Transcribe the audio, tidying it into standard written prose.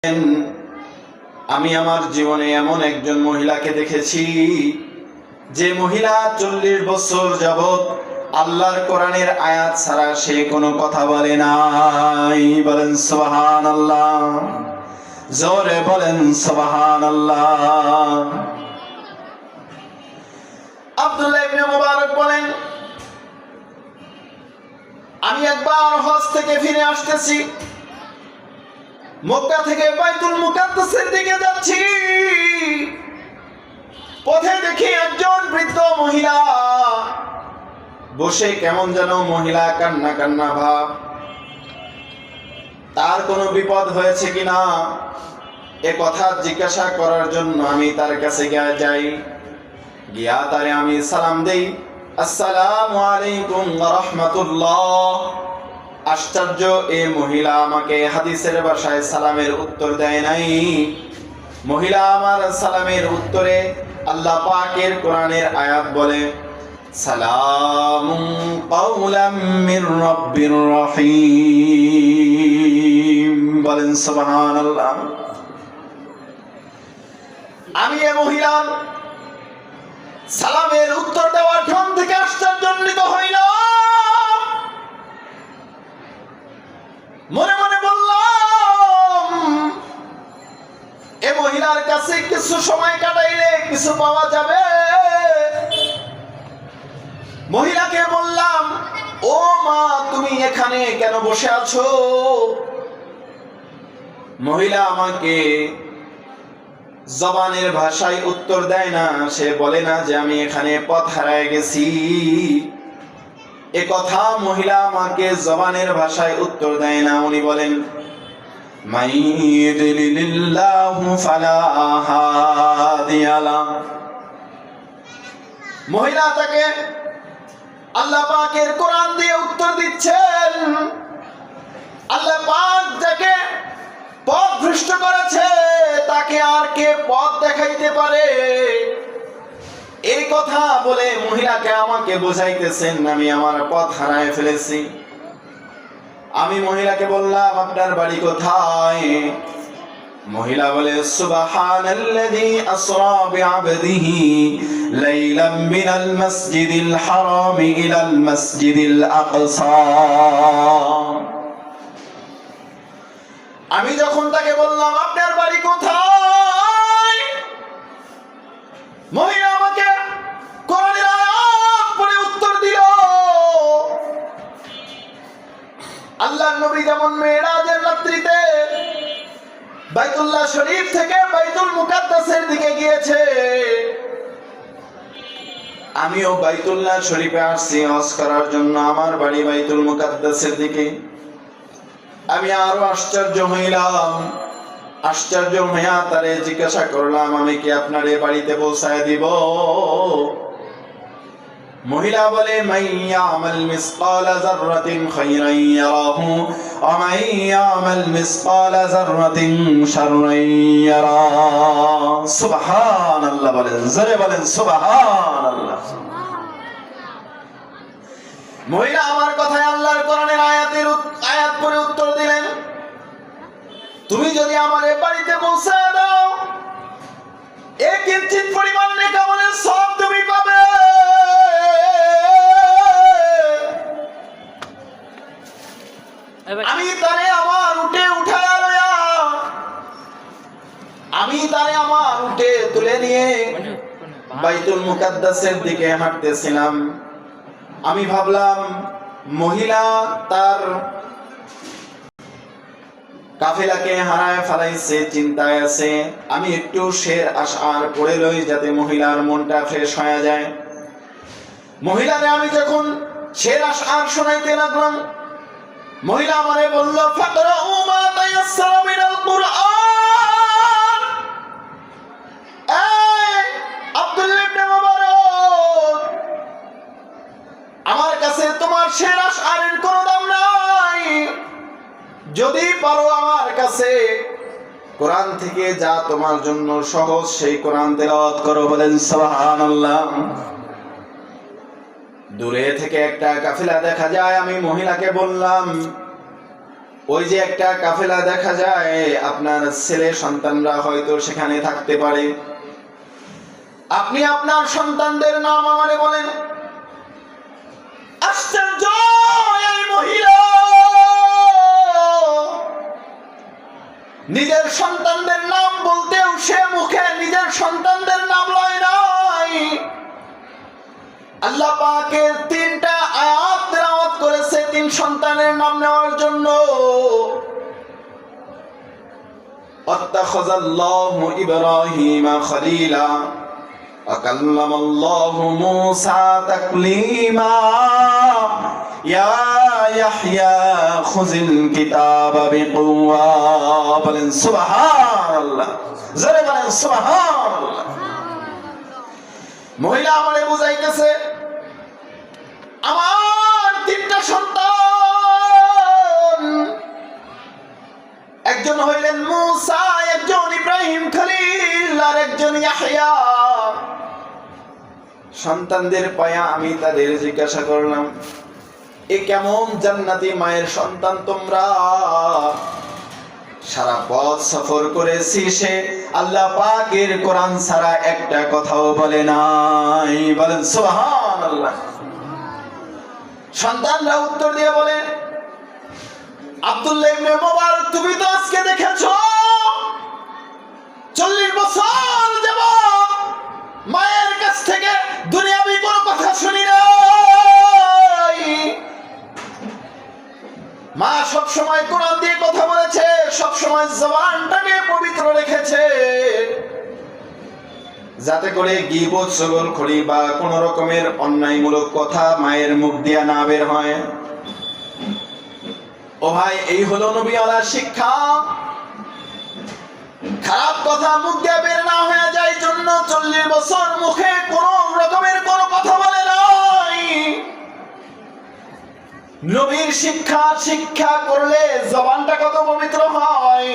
আমি আমার জীবনে এমন একজন মহিলাকে দেখেছি যে মহিলা 40 বছর যাবত আল্লাহর কোরআনের আয়াত ছাড়া সে কোনো কথা বলে নাই। বলেন সুবহানাল্লাহ, জোরে বলেন সুবহানাল্লাহ। আব্দুল্লাহ ইবনে মুবারক বলেন, আমি একবার হজ থেকে ফিরে আসতেছি, মক্কা থেকে বাইতুল মুকাদ্দাসের দিকে যাচ্ছি। পথে দেখি একজন বৃদ্ধ মহিলা বসে, কেমন যেন মহিলা কান্না কান্না ভাব। তার কোনো বিপদ হয়েছে কিনা এ কথা জিজ্ঞাসা করার জন্য আমি তার কাছে যাই। গিয়া তারে আমি সালাম দেই, আসসালামু আলাইকুম ওয়া রাহমাতুল্লাহ। আশ্চর্য, এই মহিলা আমাকে হাদিসের ভাষায় সালামের উত্তর দেয় নাই। মহিলা আমার সালামের উত্তরে আল্লাহ পাকের কোরআনের আয়াত বলে, সালামুন কাওলাম মির রাব্বির রহিম। বলেন সুবহানাল্লাহ। আমি এই মহিলা সালামের উত্তর দেওয়ার ঢং থেকে আশ্চর্যান্বিত হইলাম। মনে মনে বললাম, এ মহিলার কাছে কিছু সময় কাটাইলে কিছু পাওয়া যাবে। মহিলাকে বললাম, ও মা, তুমি এখানে কেন বসে আছো? মহিলা আমাকে জবানের ভাষায় উত্তর দেয় না। সে বলে না যে আমি এখানে পথ হারায় গেছি। এ কথা মহিলা আমাকে জবানের ভাষায় উত্তর দেয় না। উনি বলেন, মাইয়ুদলিলিল্লাহু ফালা হাদিয়া লাহু। মহিলা তাকে আল্লাহ পাকের কোরআন দিয়ে উত্তর দিচ্ছেন। আল্লাহ পাক যাকে পথ ভ্রষ্ট করেছে তাকে আর কে পথ দেখাইতে পারে? এই কথা বলে মহিলাকে আমাকে বোঝাইতেছেন আমি আমার পথ হারায় ফেলেছি। আমি মহিলাকে বললাম, আপনার বাড়ি কোথায়? মহিলা বলে, সুবহানাল্লাযী আসরা বিআবদিহি লাইলাম মিনাল মাসজিদিল হারাম ইলাল মাসজিদিল আকসা। আমি যখন তাকে বললাম, আপনার বাড়ি কোথায়, মহিলা আমাকে কোরআনের আয়াত পড়ে উত্তর দিল, আল্লাহর নবী যেমন মেরাজের রাত্রিতে বাইতুল্লাহ শরীফ থেকে বাইতুল মুকাদ্দাসের দিকে গিয়েছে, আমিও বাইতুল্লাহ শরীফে আসছি হজ করার জন্য। আমার বাড়ি বাইতুল মুকাদ্দাসের দিকে। আমি আরো আশ্চর্য হইলাম। আশ্চর্য হইয়া তারে জিজ্ঞাসা করলাম, আমি কি আপনার এ বাড়িতে পৌঁছায় দিব? মহিলা বলে, মাইয়ামাল মিসকালা যাররাতিন খায়রান ইয়ারাহু ওয়া মাইয়ামাল মিসকালা যাররাতিন শাররান ইয়ারা। সুবহানাল্লাহ। বলেন, জোরে বলেন সুবহানাল্লাহ। মহিলা আমার কথায় আল্লাহর কোরআনের আয়াত পড়ে উত্তর দিলেন, তুমি যদি আমার এই বাড়িতে পৌঁছে দাও, এক কিঞ্চিত পরিমাণ নেকামলের সব তুমি পাবে। আমি তারে আমার উঠে তুলে নিয়ে বাইতুল মুকাদ্দাসের দিকে হাঁটতেছিলাম। আমি ভাবলাম মহিলা তার কাফেলাকে হারায় ফেলাইছে, চিন্তায় আছে। আমি একটু শের আশআর পড়ে লই যাতে মহিলার মনটা ফ্রেশ হয়ে যায়। মহিলারে আমি যখন শের আশআর শোনাইতে লাগলাম, মহিলা আমারে বলল, ফাকরাউ মা তায়াসসারা মিনাল কুরআন। এই আব্দুল্লাহ ইবনে মুবারক, আমার কাছে তোমার শের আশআরের কোনো দাম নাই। যদি পারো আমার কাছে কোরআন থেকে যা তোমার জন্য সহজ সেই কোরআন তেলাওয়াত করো। বলেন সুবহানাল্লাহ। দূরে থেকে একটা কাফেলা দেখা যায়। আমি মহিলাকে বললাম, ওই যে একটা কাফেলা দেখা যায়, আপনার ছেলে সন্তানরা হয়তো সেখানে থাকতে পারে। আপনি আপনার সন্তানদের নাম আমারে বলেন। আশ্চর্য, এই মহিলা নিজের সন্তানদের নাম বলতেও সে মুখে নিজের সন্তানদের নাম লয় নাই। আল্লাহ পাকের 3টা আয়াত তেলাওয়াত করেছে 3 সন্তানের নাম নেওয়ার জন্য। আত্তাখাযাল্লাহু ইব্রাহিমা খলিলা ওয়া কাল্লামাল্লাহু মূসা তাকলীমা ইয়া ইয়াহইয়া খুযিল কিতাবা বিকুওয়া। বলেন সুবহানাল্লাহ, জোরে বলেন সুবহানাল্লাহ। মহিলা আমারে বুঝাইতেছে, আমার 3টা সন্তান, একজন হইলেন মূসা, একজন ইব্রাহিম খলিল, আর একজন ইয়াহইয়া। সন্তানদের পায়া আমি তাদের জিজ্ঞাসা করলাম, এ কেমন জান্নাতি মায়ের সন্তান তোমরা? সারা পথ সফর করেছি, সে আল্লাহ পাকের কোরআন ছাড়া একটা কথাও বলে নাই। বলেন সুবহানাল্লাহ। সন্তানরা উত্তর দিয়ে বলে, আব্দুল্লাহ ইবনে মুবারক, তুমি তো আজকে দেখেছো 40 বছর যাবত মায়ের কাছ থেকে দুনিয়াবি কোনো কথা শুনি নাই। মা সব সময় কোরআন দিয়ে কথা বলেছে, সব সময় জবানটাকে পবিত্র রেখেছে, যাতে করে গীবত, চগলখড়ি বা কোন রকমের অন্যায়মূলক কথা মায়ের মুখ দিয়ে না বের হয়। ও ভাই, এই হলো নবীওয়ালার শিক্ষা। খারাপ কথা মুখ দিয়ে বের না হয়ে যায় জন্য 40 বছর মুখে কোন রকমের কোন কথা বলে নাই। নবীর শিক্ষা করলে জবানটা কত পবিত্র হয়।